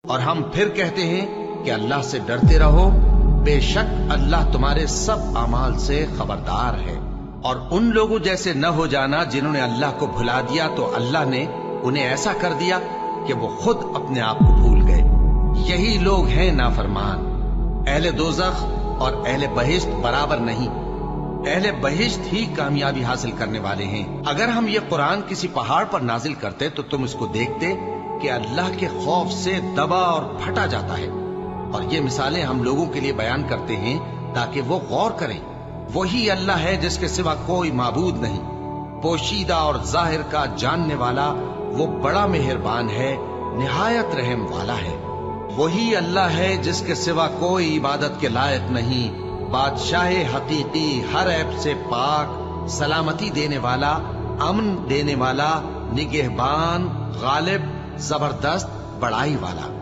اور ہم پھر کہتے ہیں کہ اللہ سے ڈرتے رہو، بے شک اللہ تمہارے سب اعمال سے خبردار ہے۔ اور ان لوگوں جیسے نہ ہو جانا جنہوں نے اللہ کو بھلا دیا تو اللہ نے انہیں ایسا کر دیا کہ وہ خود اپنے آپ کو بھول گئے۔ یہی لوگ ہیں نافرمان۔ اہل دوزخ اور اہل بہشت برابر نہیں، اہل بہشت ہی کامیابی حاصل کرنے والے ہیں۔ اگر ہم یہ قرآن کسی پہاڑ پر نازل کرتے تو تم اس کو دیکھتے کہ اللہ کے خوف سے دبا اور پھٹا جاتا ہے۔ اور یہ مثالیں ہم لوگوں کے لیے بیان کرتے ہیں تاکہ وہ غور کریں۔ وہی اللہ ہے جس کے سوا کوئی معبود نہیں، پوشیدہ اور ظاہر کا جاننے والا، وہ بڑا مہربان ہے، نہایت رحم والا ہے۔ وہی اللہ ہے جس کے سوا کوئی عبادت کے لائق نہیں، بادشاہ حقیقی، ہر عیب سے پاک، سلامتی دینے والا، امن دینے والا، نگہبان، غالب، زبردست، بڑائی والا۔